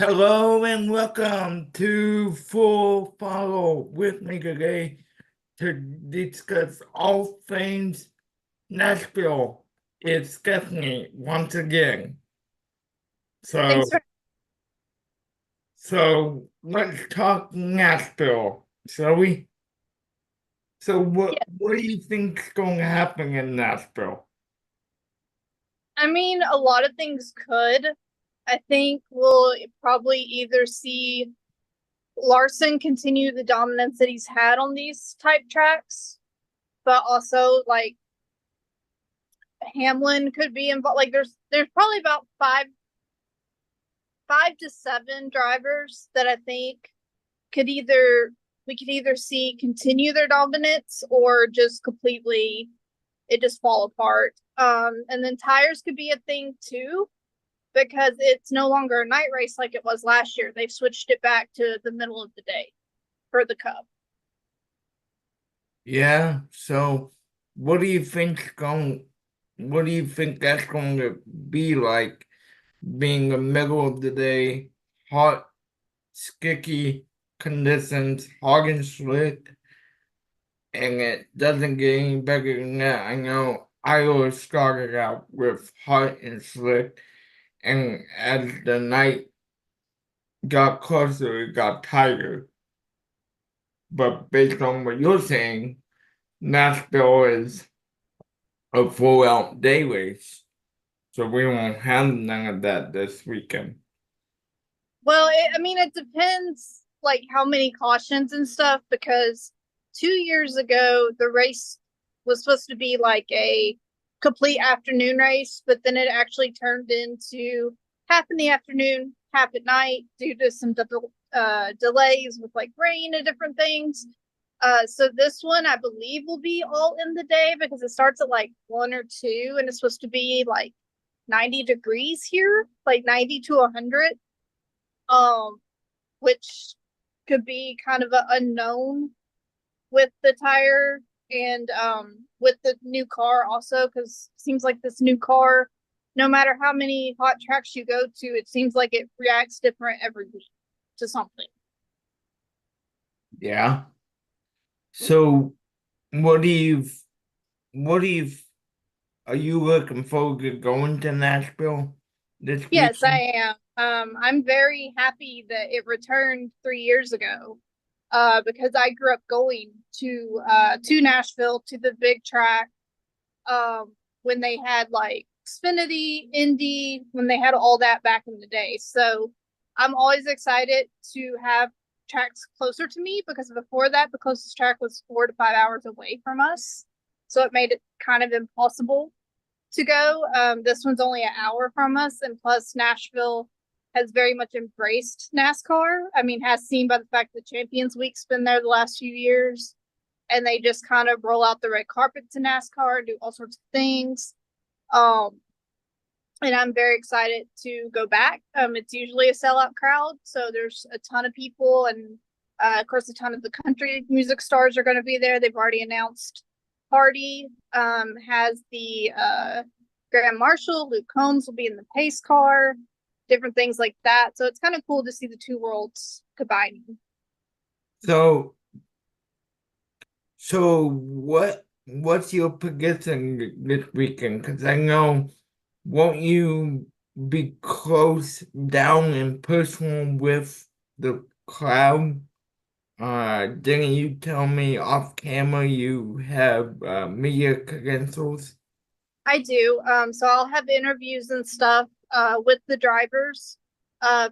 Hello and welcome to Full Follow with me today to discuss all things Nashville. It's Stephanie once again. Thanks So, for so let's talk Nashville, shall we? So yeah. what do you think's going to happen in Nashville? I mean, a lot of things could. I think we'll probably either see Larson continue the dominance that he's had on these type tracks, but also like Hamlin could be involved. Like there's probably about five to seven drivers that I think could either we could either see continue their dominance or just completely it just fall apart. And then tires could be a thing too because it's no longer a night race like it was last year. They've switched it back to the middle of the day for the Cup. Yeah, so what do you think what do you think that's going to be like being the middle of the day, hot, sticky conditions, hot and slick, and it doesn't get any better than that. I know Iowa started out with hot and slick, and as the night got closer, it got tighter. But based on what you're saying, Nashville is a full out day race, so we won't have none of that this weekend. Well, I mean, it depends like how many cautions and stuff because 2 years ago the race was supposed to be like a complete afternoon race, but then it actually turned into half in the afternoon, half at night due to some delays with like rain and different things. So this one I believe will be all in the day because it starts at like 1 or 2 and it's supposed to be like 90 degrees here, like 90 to 100, um, which could be kind of an unknown with the tire and with the new car also because it seems like this new car, no matter how many hot tracks you go to, it seems like it reacts different every week to something. Yeah. So what do you what do you are you looking forward to going to Nashville this Yes, weekend? I am. I'm very happy that it returned 3 years ago, because I grew up going to Nashville to the big track, when they had like Xfinity, Indy, when they had all that back in the day. So I'm always excited to have tracks closer to me because before that, the closest track was 4 to 5 hours away from us. So it made it kind of impossible to go. This one's only an hour from us, and plus Nashville has very much embraced NASCAR. I mean, has seen by the fact that Champions Week's been there the last few years, and they just kind of roll out the red carpet to NASCAR and do all sorts of things. Um, and I'm very excited to go back. It's usually a sellout crowd, so there's a ton of people, and of course, a ton of the country music stars are going to be there. They've already announced Party has the Grand Marshal. Luke Combs will be in the pace car, different things like that. So it's kind of cool to see the two worlds combining. So what's your prediction this weekend? Because I know won't you be close down and personal with the crowd? Didn't you tell me off camera you have media credentials? I do. So I'll have interviews and stuff with the drivers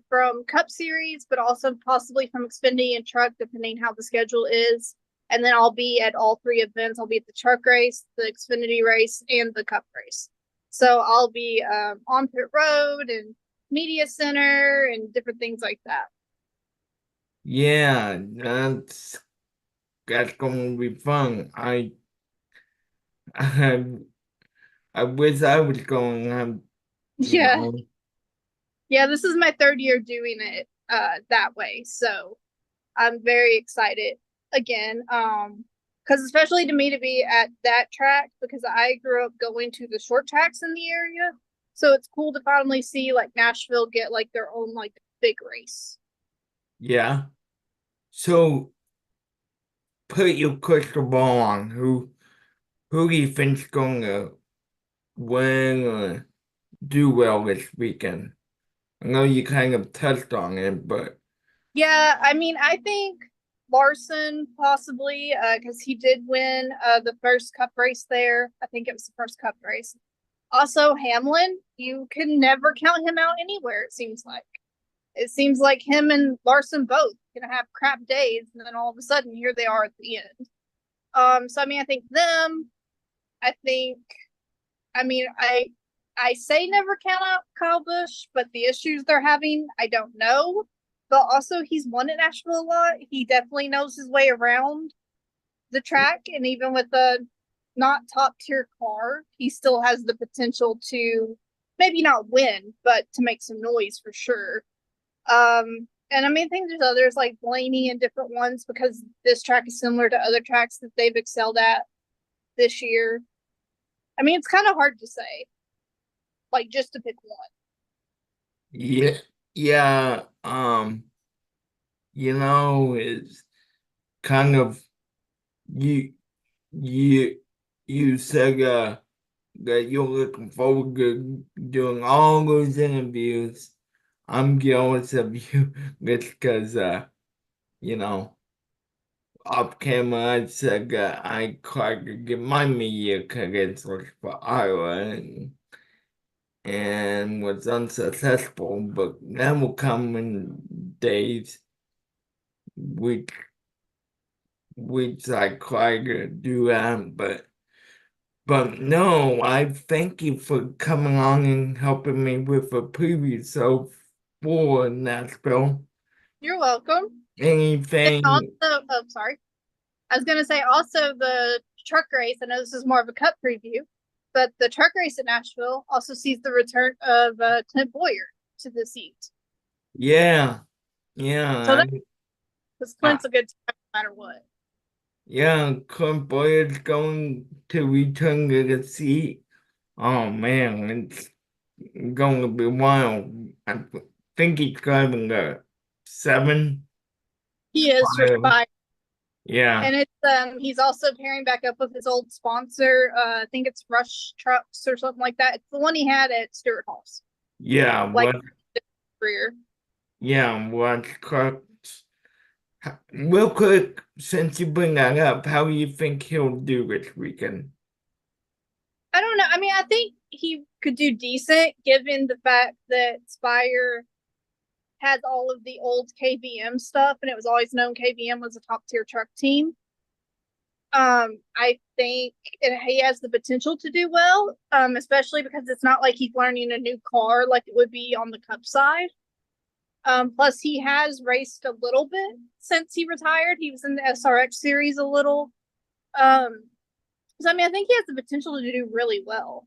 from Cup Series, but also possibly from Xfinity and Truck, depending how the schedule is. And then I'll be at all three events. I'll be at the Truck race, the Xfinity race, and the Cup race. So I'll be on pit road and media center and different things like that. Yeah, that's gonna be fun. I I wish I was going. You Yeah, know. yeah. This is my third year doing it that way, so I'm very excited again. Because especially to me to be at that track because I grew up going to the short tracks in the area. So it's cool to finally see like Nashville get like their own like big race. Yeah. So put your crystal ball on who do you think's gonna win or do well this weekend? I know you kind of touched on it, but Yeah, I mean, I think Larson possibly, because he did win the first cup race there. I think it was the first cup race. Also, Hamlin, you can never count him out anywhere, it seems like. It seems like him and Larson both gonna have crap days, and then all of a sudden here they are at the end. So I mean, I think them. I think, I mean, I say never count out Kyle Busch, but the issues they're having, I don't know. But also, he's won at Nashville a lot. He definitely knows his way around the track, and even with a not top tier car, he still has the potential to maybe not win, but to make some noise for sure. And I mean, I think there's others like Blaney and different ones because this track is similar to other tracks that they've excelled at this year. I mean, it's kind of hard to say, like just to pick one. yeah, yeah, it's kind of you you you said that you're looking forward to doing all those interviews. I'm jealous of you because you know, off camera I said that I tried to get my media credentials for Iowa and was unsuccessful, but that will come in days, weeks, weeks I try to do that, but no, I thank you for coming on and helping me with a preview. So for Nashville, You're welcome. And anything, also, oh, sorry. I was going to say also the truck race. I know this is more of a cup preview, but the truck race at Nashville also sees the return of Clint Boyer to the seat. yeah, So yeah, that because I, Clint's a good time no matter what. yeah, Clint Boyd's going to return to the seat. Oh man, it's going to be wild. I think he's driving a seven He is for file. Spire. Yeah, And it's he's also pairing back up with his old sponsor. I think it's Rush Trucks or something like that. It's the one he had at Stewart Halls, yeah, like what, career. yeah, what trucks. Real quick, since you bring that up, how do you think he'll do this weekend? I don't know. I mean, I think he could do decent given the fact that Spire has all of the old KVM stuff, and it was always known KVM was a top tier truck team. I think he has the potential to do well, especially because it's not like he's learning a new car like it would be on the Cup side. Plus, he has raced a little bit since he retired. He was in the SRX series a little. Um, so I mean, I think he has the potential to do really well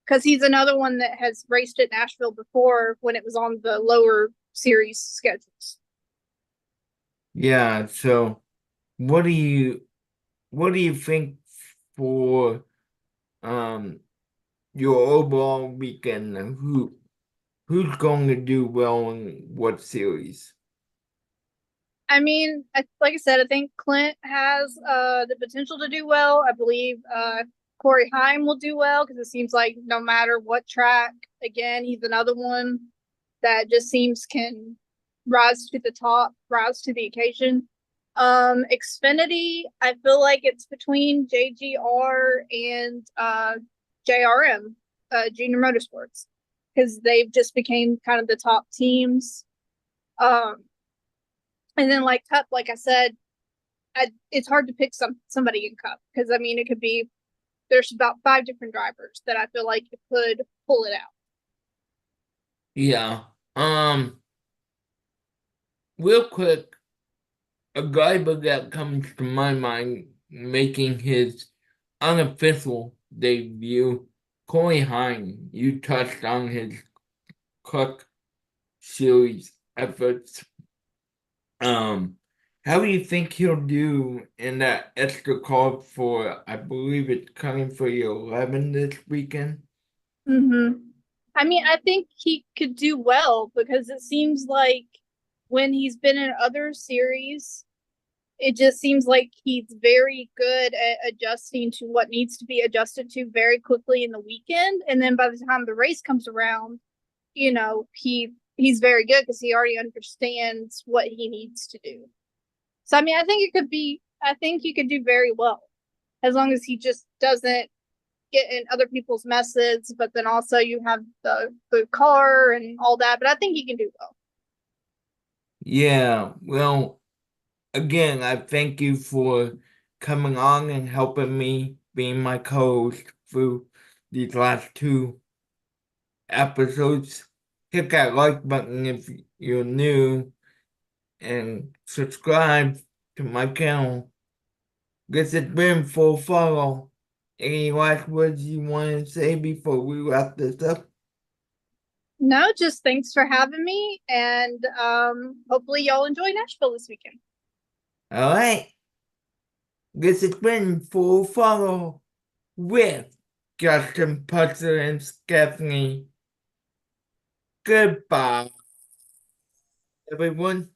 because he's another one that has raced at Nashville before when it was on the lower series schedules. Yeah, so what do you what do you think for um your overall weekend? Who's going to do well in what series? I mean, like I said, I think Clint has the potential to do well. I believe Corey Heim will do well because it seems like no matter what track, again, he's another one that just seems can rise to the top, rise to the occasion. Xfinity, I feel like it's between JGR and JRM, Junior Motorsports, because they've just became kind of the top teams. Um, and then like Cup, like I said, it's hard to pick somebody in Cup because I mean it could be there's about 5 different drivers that I feel like could pull it out. Yeah. Real quick, a driver that comes to my mind making his unofficial debut, Corey Heim. You touched on his Cook series efforts. How do you think he'll do in that extra call for, I believe it's coming for your 11 this weekend? Mm-hmm. I mean, I think he could do well because it seems like when he's been in other series, it just seems like he's very good at adjusting to what needs to be adjusted to very quickly in the weekend. And then by the time the race comes around, he's very good because he already understands what he needs to do. So I mean, I think he could do very well as long as he just doesn't get in other people's messes, but then also you have the car and all that. But I think he can do well. Yeah, well, again, I thank you for coming on and helping me being my co-host through these last two episodes. Hit that like button if you're new and subscribe to my channel. Guess it's been full follow. Any last words you want to say before we wrap this up? No, just thanks for having me, and hopefully y'all enjoy Nashville this weekend. All right. Guess it's been full follow with Justin Putzer and Stephanie. Goodbye, everyone.